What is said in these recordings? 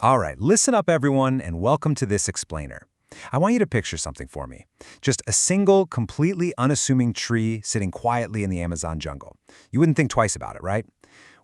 All right, listen up, everyone, and welcome to this explainer. I want you to picture something for me. Just a single, completely unassuming tree sitting quietly in the Amazon jungle. You wouldn't think twice about it, right?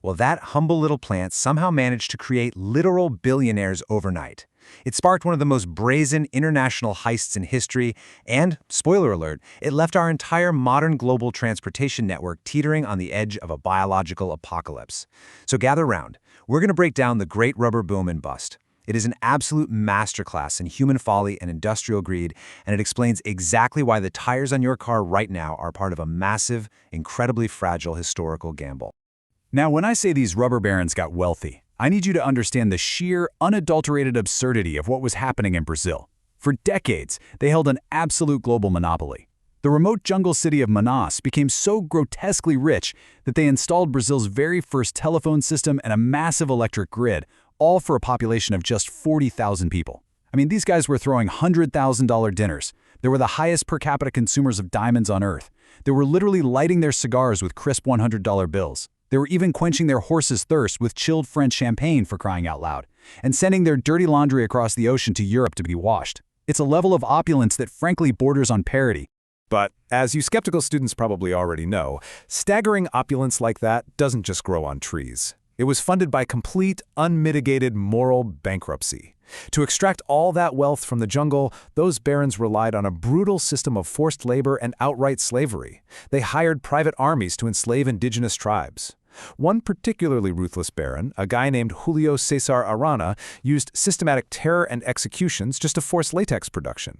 Well, that humble little plant somehow managed to create literal billionaires overnight. It sparked one of the most brazen international heists in history, and, spoiler alert, it left our entire modern global transportation network teetering on the edge of a biological apocalypse. So gather round. We're going to break down the great rubber boom and bust. It is an absolute masterclass in human folly and industrial greed, and it explains exactly why the tires on your car right now are part of a massive, incredibly fragile historical gamble. Now, when I say these rubber barons got wealthy, I need you to understand the sheer, unadulterated absurdity of what was happening in Brazil. For decades, they held an absolute global monopoly. The remote jungle city of Manaus became so grotesquely rich that they installed Brazil's very first telephone system and a massive electric grid, all for a population of just 40,000 people. I mean, these guys were throwing $100,000 dinners. They were the highest per capita consumers of diamonds on Earth. They were literally lighting their cigars with crisp $100 bills. They were even quenching their horses' thirst with chilled French champagne, for crying out loud, and sending their dirty laundry across the ocean to Europe to be washed. It's a level of opulence that frankly borders on parody. But, as you skeptical students probably already know, staggering opulence like that doesn't just grow on trees. It was funded by complete, unmitigated moral bankruptcy. To extract all that wealth from the jungle, those barons relied on a brutal system of forced labor and outright slavery. They hired private armies to enslave indigenous tribes. One particularly ruthless baron, a guy named Julio Cesar Arana, used systematic terror and executions just to force latex production.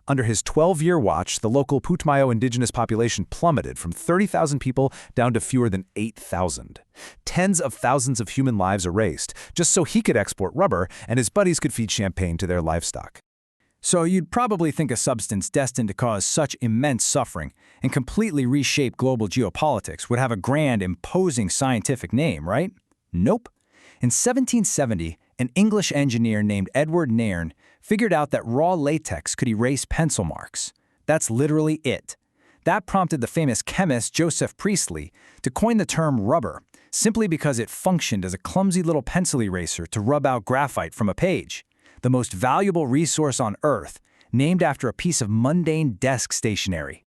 Under his 12-year watch, the local Putumayo indigenous population plummeted from 30,000 people down to fewer than 8,000. Tens of thousands of human lives erased, just so he could export rubber and his buddies could feed champagne to their livestock. So you'd probably think a substance destined to cause such immense suffering and completely reshape global geopolitics would have a grand, imposing scientific name, right? Nope. In 1770, an English engineer named Edward Nairn figured out that raw latex could erase pencil marks. That's literally it. That prompted the famous chemist Joseph Priestley to coin the term rubber, simply because it functioned as a clumsy little pencil eraser to rub out graphite from a page. The most valuable resource on Earth, named after a piece of mundane desk stationery.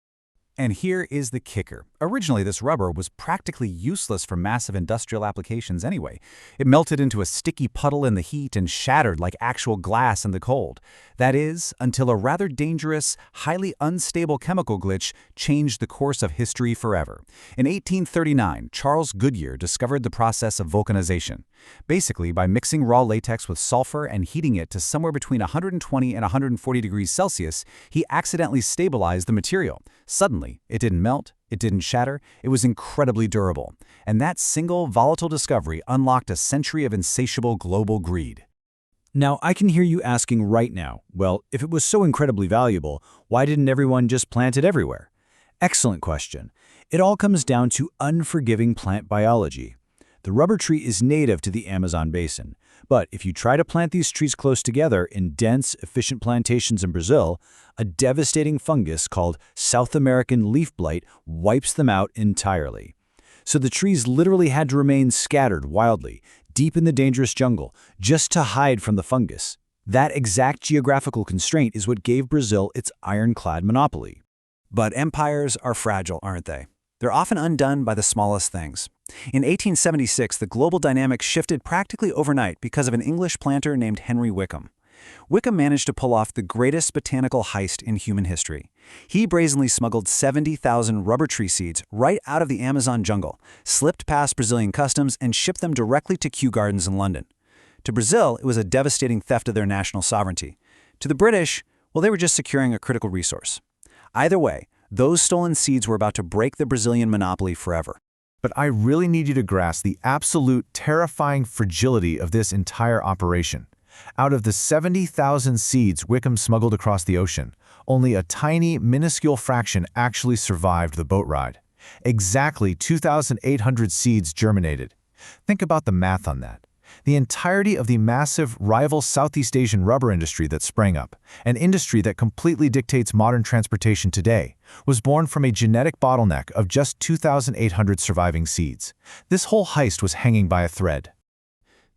And here is the kicker. Originally, this rubber was practically useless for massive industrial applications anyway. It melted into a sticky puddle in the heat and shattered like actual glass in the cold. That is, until a rather dangerous, highly unstable chemical glitch changed the course of history forever. In 1839, Charles Goodyear discovered the process of vulcanization. Basically, by mixing raw latex with sulfur and heating it to somewhere between 120 and 140 degrees Celsius, he accidentally stabilized the material. Suddenly, it didn't melt, it didn't shatter, it was incredibly durable. And that single volatile discovery unlocked a century of insatiable global greed. Now, I can hear you asking right now, well, if it was so incredibly valuable, why didn't everyone just plant it everywhere? Excellent question. It all comes down to unforgiving plant biology. The rubber tree is native to the Amazon basin, but if you try to plant these trees close together in dense, efficient plantations in Brazil, a devastating fungus called South American leaf blight wipes them out entirely. So the trees literally had to remain scattered wildly, deep in the dangerous jungle, just to hide from the fungus. That exact geographical constraint is what gave Brazil its ironclad monopoly. But empires are fragile, aren't they? They're often undone by the smallest things. In 1876, the global dynamic shifted practically overnight because of an English planter named Henry Wickham. Wickham managed to pull off the greatest botanical heist in human history. He brazenly smuggled 70,000 rubber tree seeds right out of the Amazon jungle, slipped past Brazilian customs, and shipped them directly to Kew Gardens in London. To Brazil, it was a devastating theft of their national sovereignty. To the British, well, they were just securing a critical resource. Either way, those stolen seeds were about to break the Brazilian monopoly forever. But I really need you to grasp the absolute terrifying fragility of this entire operation. Out of the 70,000 seeds Wickham smuggled across the ocean, only a tiny, minuscule fraction actually survived the boat ride. Exactly 2,800 seeds germinated. Think about the math on that. The entirety of the massive rival Southeast Asian rubber industry that sprang up, an industry that completely dictates modern transportation today, was born from a genetic bottleneck of just 2,800 surviving seeds. This whole heist was hanging by a thread.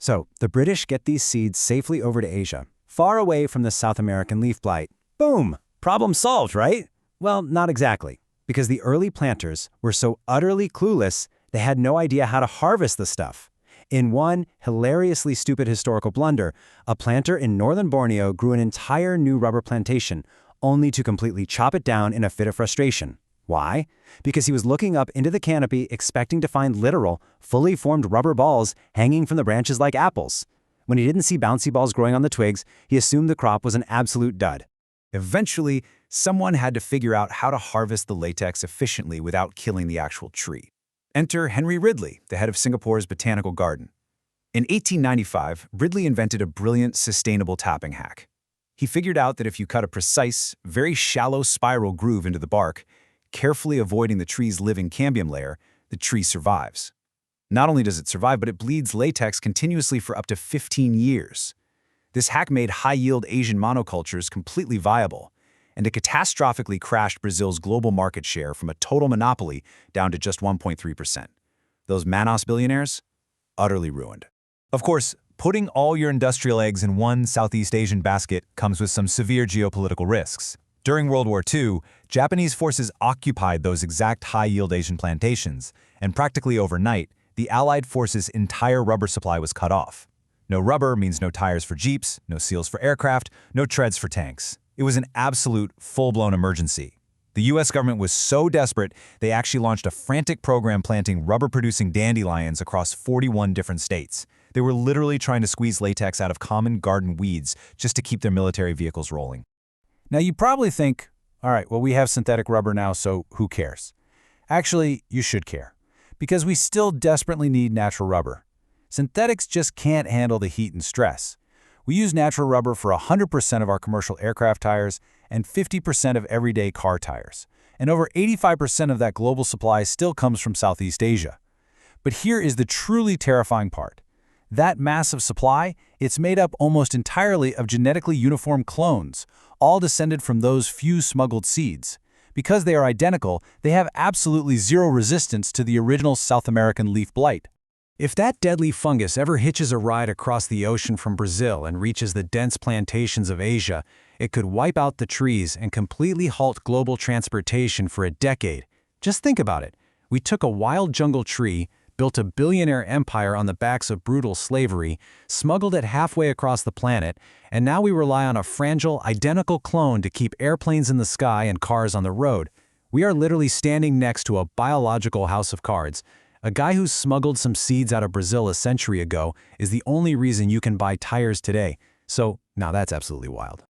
So, the British get these seeds safely over to Asia, far away from the South American leaf blight. Boom! Problem solved, right? Well, not exactly, because the early planters were so utterly clueless, they had no idea how to harvest the stuff. In one hilariously stupid historical blunder, a planter in northern Borneo grew an entire new rubber plantation, only to completely chop it down in a fit of frustration. Why? Because he was looking up into the canopy expecting to find literal, fully formed rubber balls hanging from the branches like apples. When he didn't see bouncy balls growing on the twigs, he assumed the crop was an absolute dud. Eventually, someone had to figure out how to harvest the latex efficiently without killing the actual tree. Enter Henry Ridley, the head of Singapore's botanical garden. In 1895, Ridley invented a brilliant, sustainable tapping hack. He figured out that if you cut a precise, very shallow spiral groove into the bark, carefully avoiding the tree's living cambium layer, the tree survives. Not only does it survive, but it bleeds latex continuously for up to 15 years. This hack made high-yield Asian monocultures completely viable, and it catastrophically crashed Brazil's global market share from a total monopoly down to just 1.3%. Those Manos billionaires? Utterly ruined. Of course, putting all your industrial eggs in one Southeast Asian basket comes with some severe geopolitical risks. During World War II, Japanese forces occupied those exact high-yield Asian plantations, and practically overnight, the Allied forces' entire rubber supply was cut off. No rubber means no tires for jeeps, no seals for aircraft, no treads for tanks. It was an absolute, full-blown emergency. The US government was so desperate, they actually launched a frantic program planting rubber-producing dandelions across 41 different states. They were literally trying to squeeze latex out of common garden weeds just to keep their military vehicles rolling. Now you probably think, all right, well, we have synthetic rubber now, so who cares? Actually, you should care, because we still desperately need natural rubber. Synthetics just can't handle the heat and stress. We use natural rubber for 100% of our commercial aircraft tires and 50% of everyday car tires. And over 85% of that global supply still comes from Southeast Asia. But here is the truly terrifying part. That massive supply, it's made up almost entirely of genetically uniform clones, all descended from those few smuggled seeds. Because they are identical, they have absolutely zero resistance to the original South American leaf blight. If that deadly fungus ever hitches a ride across the ocean from Brazil and reaches the dense plantations of Asia, it could wipe out the trees and completely halt global transportation for a decade. Just think about it. We took a wild jungle tree, built a billionaire empire on the backs of brutal slavery, smuggled it halfway across the planet, and now we rely on a fragile, identical clone to keep airplanes in the sky and cars on the road. We are literally standing next to a biological house of cards. A guy who smuggled some seeds out of Brazil a century ago is the only reason you can buy tires today. So, now that's absolutely wild.